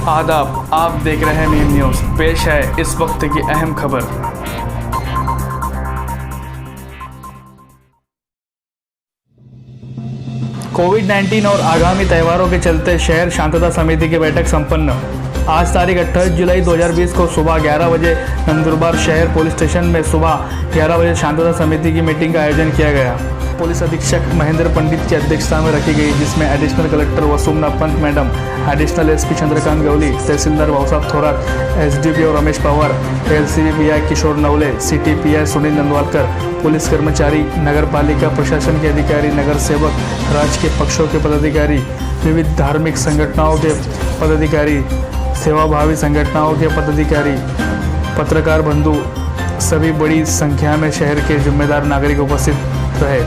आदाब, आप देख रहे हैं नीम न्यूज़। पेश है इस वक्त की अहम खबर। कोविड-19 और आगामी त्योहारों के चलते शहर शांतता समिति की बैठक संपन्न। आज तारीख 28 जुलाई 2020 को सुबह 11 बजे नंदुरबार शहर पुलिस स्टेशन में सुबह 11 बजे शांतता समिति की मीटिंग का आयोजन किया गया। पुलिस अधीक्षक महेंद्र पंडित की अध्यक्षता में रखी गई, जिसमें additional collector Vasumana Pant madam, additional SP Chandrakant Gawali, तहसीलदार Bhausaheb Thorat, SDPO Ramesh Pawar, LCB PI Kishor Navale, city PI Sunil Nandwalkar, police कर्मचारी, नगर पालिका प्रशासन के अधिकारी, नगर सेवक, राजकीय पक्षों के पदाधिकारी, विविध धार्मिक संगठनों के पदाधिकारी, सेवाभावी संगठनों के पदाधिकारी, पत्रकार बंधु, सभी बड़ी संख्या में शहर के जिम्मेदार नागरिक उपस्थित रहे।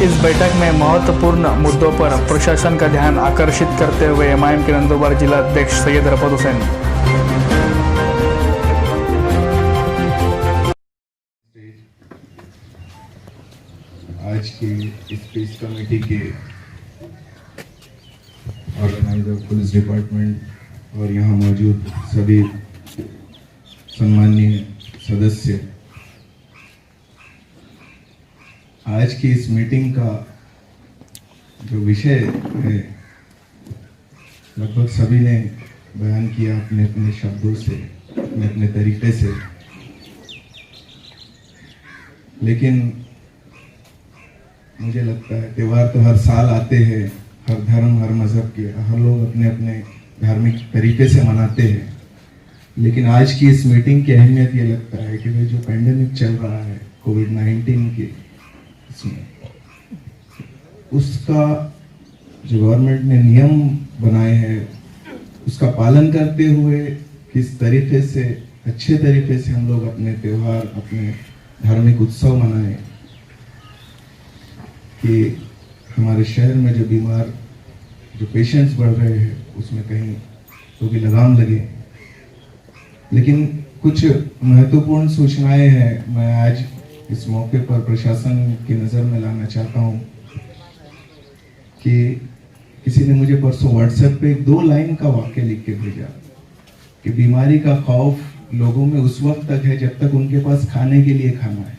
इस बैठक में महत्वपूर्ण मुद्दों पर प्रशासन का ध्यान आकर्षित करते हुए एमआईएम के नंदुरबार जिला अध्यक्ष सैयद रफत हुसैन, आज की इस पीस कमेटी के ऑर्गेनाइजर, पुलिस डिपार्टमेंट और यहाँ मौजूद सभी सम्माननीय सदस्य, आज की इस मीटिंग का जो विषय है लगभग सभी ने बयान किया अपने अपने शब्दों से, अपने अपने तरीके से। लेकिन मुझे लगता है त्योहार तो हर साल आते हैं, हर धर्म, हर मजहब के हर लोग अपने अपने धार्मिक तरीके से मनाते हैं। लेकिन आज की इस मीटिंग की अहमियत ये लगता है कि वे जो पेंडेमिक चल रहा है कोविड-19 के, इसमें उसका जो गवर्नमेंट ने नियम बनाए हैं उसका पालन करते हुए किस तरीके से, अच्छे तरीके से हम लोग अपने त्योहार, अपने धार्मिक उत्सव मनाएं कि हमारे शहर में जो बीमार, जो पेशेंट्स बढ़ रहे हैं उसमें कहीं तो भी लगाम लगे। लेकिन कुछ महत्वपूर्ण सूचनाएं हैं, मैं आज इस मौके पर प्रशासन की नज़र में लाना चाहता हूं कि किसी ने मुझे परसों व्हाट्सएप पे एक 2 लाइन का वाक्य लिख के भेजा कि बीमारी का खौफ लोगों में उस वक्त तक है जब तक उनके पास खाने के लिए खाना है,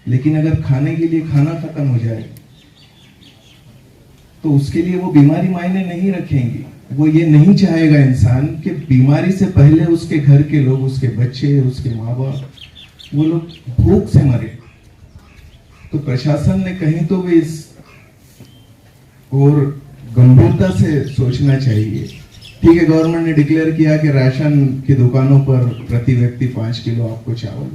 लेकिन अगर खाने के लिए खाना खत्म हो जाए तो उसके लिए वो बीमारी मायने नहीं रखेंगी। वो ये नहीं चाहेगा इंसान कि बीमारी से पहले उसके घर के लोग, उसके बच्चे, उसके माँ बाप, वो लोग भूख से मरे। तो प्रशासन ने कहीं तो भी इस और गंभीरता से सोचना चाहिए। ठीक है, गवर्नमेंट ने डिक्लेयर किया कि राशन की दुकानों पर प्रति व्यक्ति 5 किलो आपको चावल।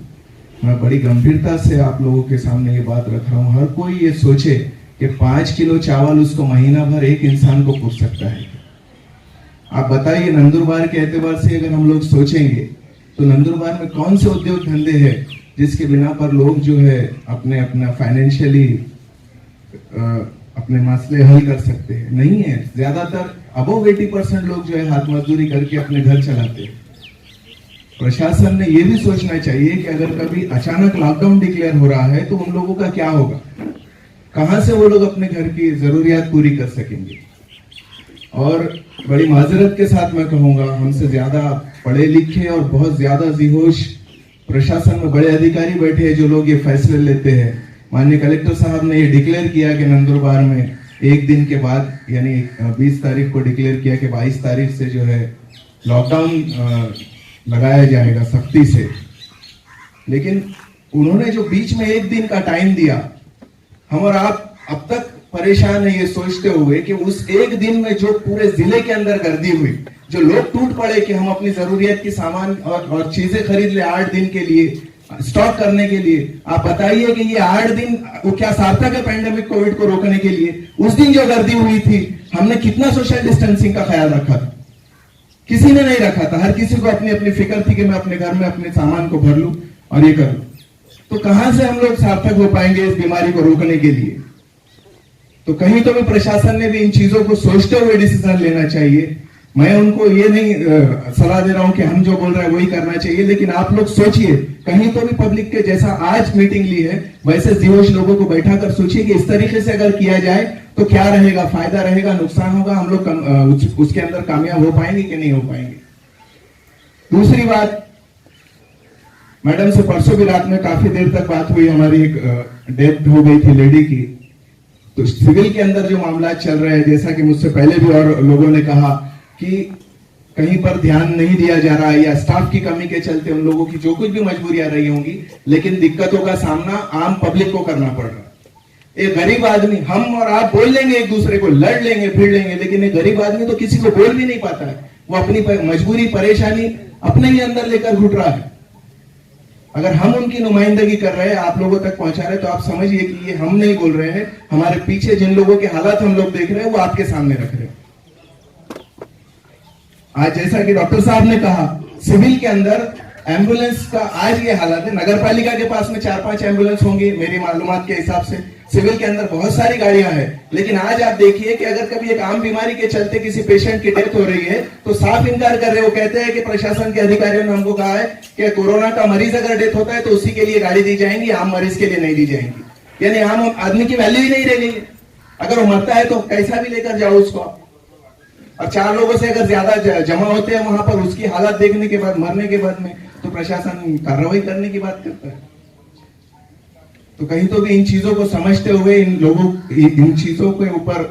मैं बड़ी गंभीरता से आप लोगों के सामने ये बात रख रहा हूँ। हर कोई ये सोचे कि 5 किलो चावल उसको महीना भर एक इंसान को पूछ सकता है। आप बताइए, नंदुरबार के एतबार से अगर हम लोग सोचेंगे तो नंदुरबार में कौन से उद्योग धंधे हैं जिसके बिना पर लोग जो है अपना फाइनेंशियली अपने मसले हल कर सकते हैं? नहीं है। ज्यादातर अबव 80% लोग जो है हाथ मजदूरी करके अपने घर चलाते हैं। प्रशासन ने यह भी सोचना चाहिए कि अगर कभी अचानक लॉकडाउन डिक्लेयर हो रहा है तो उन लोगों का क्या होगा, कहां से वो लोग अपने घर की जरूरियात पूरी कर सकेंगे। और बड़ी माजरत के साथ मैं कहूंगा, हमसे ज्यादा पढ़े लिखे और बहुत ज्यादा जिहोश प्रशासन में बड़े अधिकारी बैठे हैं जो लोग ये फैसले लेते हैं। माननीय कलेक्टर साहब ने ये डिक्लेयर किया कि नंदुरबार में एक दिन के बाद, यानी 20 तारीख को डिक्लेयर किया कि 22 तारीख से जो है लॉकडाउन लगाया जाएगा सख्ती से। लेकिन उन्होंने जो बीच में एक दिन का टाइम दिया, हम और आप अब तक परेशान है ये सोचते हुए कि उस एक दिन में जो पूरे जिले के अंदर गर्दी हुई, जो लोग टूट पड़े कि हम अपनी जरूरियत की सामान और चीजें खरीद ले 8 दिन के लिए, स्टॉक करने के लिए। आप बताइए कि ये 8 दिन वो क्या सार्थक है पेंडेमिक कोविड को रोकने के लिए? उस दिन जो गर्दी हुई थी, हमने कितना सोशल डिस्टेंसिंग का ख्याल रखा था? किसी ने नहीं रखा था। हर किसी को अपनी अपनी फिक्र थी कि मैं अपने घर में अपने सामान को भर लूं और ये कर लूं। तो कहां से हम लोग सार्थक हो पाएंगे इस बीमारी को रोकने के लिए? तो कहीं तो भी प्रशासन ने भी इन चीजों को सोचते हुए डिसीजन लेना चाहिए। मैं उनको ये नहीं सलाह दे रहा हूं कि हम जो बोल रहे हैं वही करना चाहिए, लेकिन आप लोग सोचिए, कहीं तो भी पब्लिक के जैसा आज मीटिंग ली है वैसे जीवोश लोगों को बैठा कर सोचिए कि इस तरीके से अगर किया जाए तो क्या रहेगा, फायदा रहेगा, नुकसान होगा, हम लोग उसके अंदर कामयाब हो पाएंगे कि नहीं हो पाएंगे। दूसरी बात, मैडम से परसों भी रात में काफी देर तक बात हुई, हमारी एक डेथ हो गई थी लेडी की। तो सिविल के अंदर जो मामला चल रहे हैं, जैसा कि मुझसे पहले भी और लोगों ने कहा कि कहीं पर ध्यान नहीं दिया जा रहा है या स्टाफ की कमी के चलते उन लोगों की जो कुछ भी मजबूरियां रही होंगी, लेकिन दिक्कतों का सामना आम पब्लिक को करना पड़ रहा है। एक गरीब आदमी, हम और आप बोल लेंगे एक दूसरे को, लड़ लेंगे फिर लेंगे, लेकिन एक गरीब आदमी तो किसी को बोल भी नहीं पाता है। वो अपनी मजबूरी परेशानी अपने ही अंदर लेकर घुट रहा है। अगर हम उनकी नुमाइंदगी कर रहे हैं, आप लोगों तक पहुंचा रहे हैं, तो आप समझिए कि ये हम नहीं बोल रहे हैं, हमारे पीछे जिन लोगों के हालात हम लोग देख रहे हैं वो आपके सामने रख रहे हैं। आज जैसा कि डॉक्टर साहब ने कहा, सिविल के अंदर एम्बुलेंस का आज ये हालत है। नगर पालिका के पास में 4-5 एम्बुलेंस होंगी मेरी मालूमात के हिसाब से, सिविल के अंदर बहुत सारी गाड़ियां हैं, लेकिन आज आप देखिए कि अगर कभी एक आम बीमारी के चलते किसी पेशेंट की डेथ हो रही है तो साफ इनकार कर रहे हैं। वो कहते हैं कि प्रशासन के अधिकारियों ने हमको कहा है कि कोरोना का मरीज अगर डेथ होता है तो उसी के लिए गाड़ी दी जाएंगी, आम मरीज के लिए नहीं दी जाएंगी। यानी आम आदमी की वैल्यू ही नहीं रह गई। अगर वो मरता है तो कैसा भी लेकर जाओ उसको, और 4 लोगों से अगर ज्यादा जमा होते हैं वहां पर, उसकी हालत देखने के बाद, मरने के बाद में, तो प्रशासन कार्रवाई करने की बात करता है। तो कहीं तो भी इन चीजों को समझते हुए इन चीजों के ऊपर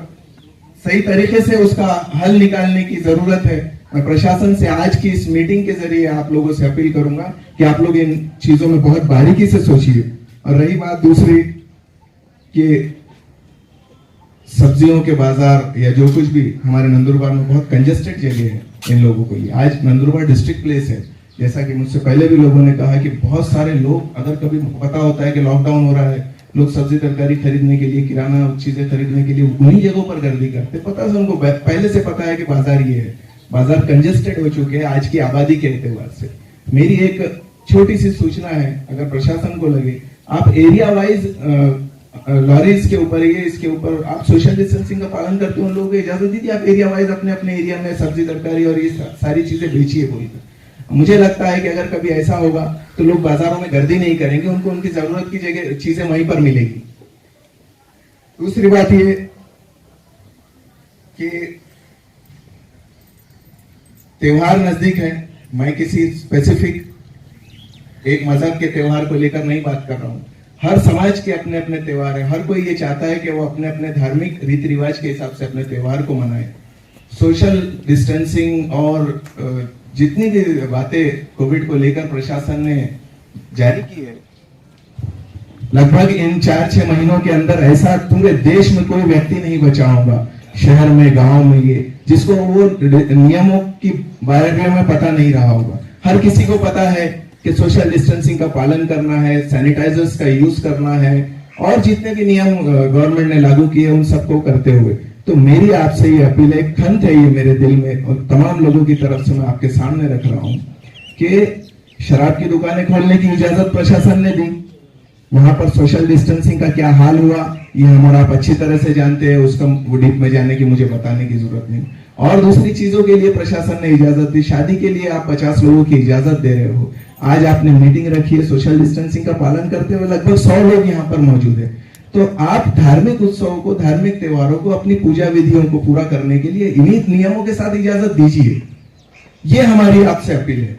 सही तरीके से उसका हल निकालने की जरूरत है। मैं प्रशासन से आज की इस मीटिंग के जरिए आप लोगों से अपील करूंगा कि आप लोग इन चीजों में बहुत बारीकी से सोचिए। और रही बात दूसरी कि सब्जियों के बाजार या जो कुछ भी, हमारे नंदुरबार में बहुत कंजेस्टेड जगह है इन लोगों के लिए। आज नंदुरबार डिस्ट्रिक्ट प्लेस है, जैसा कि मुझसे पहले भी लोगों ने कहा कि बहुत सारे लोग, अगर कभी पता होता है कि लॉकडाउन हो रहा है, लोग सब्जी तरकारी खरीदने के लिए, किराना चीजें खरीदने के लिए उन्हीं जगहों पर गर्दी करते। पता है उनको, पहले से पता है कि बाजार ये है, बाजार कंजेस्टेड हो चुके हैं आज की आबादी के एतबार से। मेरी एक छोटी सी सूचना है, अगर प्रशासन को लगे, आप एरिया वाइज लॉरीज के ऊपर, ये इसके ऊपर आप सोशल डिस्टेंसिंग का पालन करते हो, उन लोगों को इजाजत दीजिए, आप एरिया वाइज अपने अपने एरिया में सब्जी तरकारी और ये सारी चीजें बेचिए बोलकर। मुझे लगता है कि अगर कभी ऐसा होगा तो लोग बाजारों में गर्दी नहीं करेंगे, उनको उनकी जरूरत की जगह चीजें वहीं पर मिलेगी। दूसरी बात ये कि त्योहार नजदीक है, मैं किसी स्पेसिफिक एक मजहब के त्योहार को लेकर नहीं बात कर रहा हूं। हर समाज के अपने अपने त्योहार है, हर कोई ये चाहता है कि वो अपने अपने धार्मिक रीति रिवाज के हिसाब से अपने त्योहार को मनाए। सोशल डिस्टेंसिंग और जितनी भी बातें कोविड को लेकर प्रशासन ने जारी की है, लगभग इन 4-6 महीनों के अंदर ऐसा पूरे देश में कोई व्यक्ति नहीं बचा होगा, शहर में, गांव में, ये जिसको वो नियमों की बारे में पता नहीं रहा होगा। हर किसी को पता है कि सोशल डिस्टेंसिंग का पालन करना है, सैनिटाइजर्स का यूज करना है, और जितने भी नियम गवर्नमेंट ने लागू किए उन सबको करते हुए। तो मेरी आपसे ये अपील है, खंत है ये मेरे दिल में, और तमाम लोगों की तरफ से मैं आपके सामने रख रहा हूं कि शराब की दुकानें खोलने की इजाजत प्रशासन ने दी, वहां पर सोशल डिस्टेंसिंग का क्या हाल हुआ ये हम और आप अच्छी तरह से जानते हैं, उसका डीप में जाने की मुझे बताने की जरूरत नहीं। और दूसरी चीजों के लिए प्रशासन ने इजाजत दी, शादी के लिए आप 50 लोगों की इजाजत दे रहे हो, आज आपने मीटिंग रखी है सोशल डिस्टेंसिंग का पालन करते हुए, लगभग 100 लोग यहाँ पर मौजूद है। तो आप धार्मिक उत्सवों को, धार्मिक त्योहारों को, अपनी पूजा विधियों को पूरा करने के लिए इन्हीं नियमों के साथ इजाजत दीजिए, ये हमारी आपसे अपील है।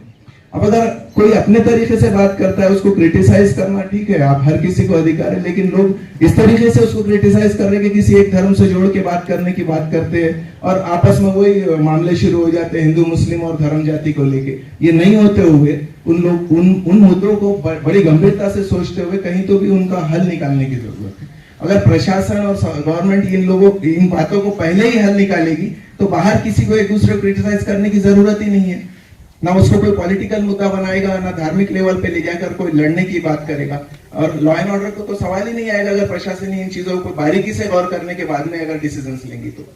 अब अगर कोई अपने तरीके से बात करता है, उसको क्रिटिसाइज करना ठीक है, आप हर किसी को अधिकार है, लेकिन लोग इस तरीके से उसको क्रिटिसाइज कर रहे हैं कि किसी एक धर्म से जोड़ के बात करने की बात करते हैं, और आपस में वही मामले शुरू हो जाते हैं हिंदू मुस्लिम और धर्म जाति को लेके। ये नहीं होते हुए उन लोग उन मुद्दों को बड़ी गंभीरता से सोचते हुए कहीं तो भी उनका हल निकालने की जरूरत है। अगर प्रशासन और गवर्नमेंट इन बातों को पहले ही हल निकालेगी तो बाहर किसी को एक दूसरे को क्रिटिसाइज करने की जरूरत ही नहीं है, ना उसको कोई पॉलिटिकल मुद्दा बनाएगा, ना धार्मिक लेवल पे ले जाकर कोई लड़ने की बात करेगा। और लॉ एंड ऑर्डर को तो सवाल ही नहीं आएगा अगर प्रशासन इन चीजों को बारीकी से गौर करने के बाद में अगर डिसीजंस लेंगी तो।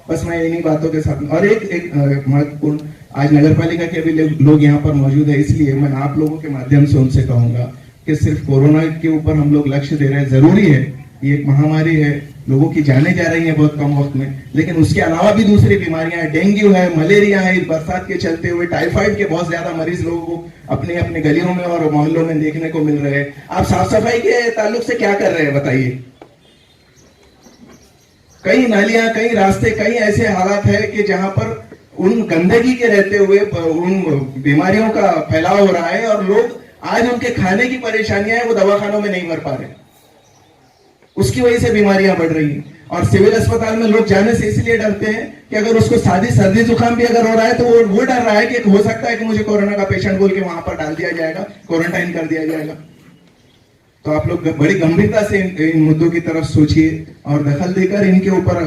बस मैं इन्हीं बातों के साथ, और एक महत्वपूर्ण, आज नगर पालिका के भी लोग यहाँ पर मौजूद है, इसलिए मैं आप लोगों के माध्यम से उनसे कहूंगा कि सिर्फ कोरोना के ऊपर हम लोग लक्ष्य दे रहे हैं, जरूरी है, ये एक महामारी है, लोगों की जाने जा रही हैं बहुत कम वक्त में, लेकिन उसके अलावा भी दूसरी बीमारियां हैं, डेंगू है, मलेरिया है, इस बरसात के चलते हुए टाइफाइड के बहुत ज्यादा मरीज लोगों को अपने अपने गलियों में और मोहल्लों में देखने को मिल रहे हैं। आप साफ सफाई के ताल्लुक से क्या कर रहे हैं बताइए? कई नालियां, कई रास्ते, कई ऐसे हालात है कि जहां पर उन गंदगी के रहते हुए उन बीमारियों का फैलाव हो रहा है और लोग आज उनके खाने की परेशानियां हैं वो दवाखानों में नहीं भर पा रहे, उसकी वजह से बीमारियां बढ़ रही हैं। और सिविल अस्पताल में लोग जाने से इसलिए डरते हैं कि अगर उसको सादी सर्दी जुकाम भी अगर हो रहा है तो वो डर रहा है कि हो सकता है कि मुझे कोरोना का पेशेंट बोल के वहां पर डाल दिया जाएगा, क्वारंटाइन कर दिया जाएगा। तो आप लोग बड़ी गंभीरता से इन मुद्दों की तरफ सोचिए और दखल देकर इनके ऊपर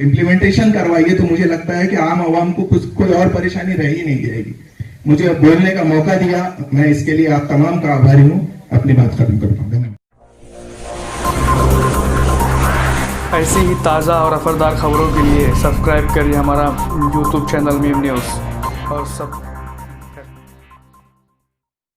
इम्प्लीमेंटेशन करवाइए। तो मुझे लगता है कि आम आवाम को कोई और परेशानी रह ही नहीं जाएगी। मुझे बोलने का मौका दिया, मैं इसके लिए आप तमाम का आभारी हूँ। अपनी बात खत्म करता हूँ। धन्यवाद। ऐसी ही ताज़ा और असरदार खबरों के लिए सब्सक्राइब करिए हमारा YouTube चैनल मीम न्यूज़ और सब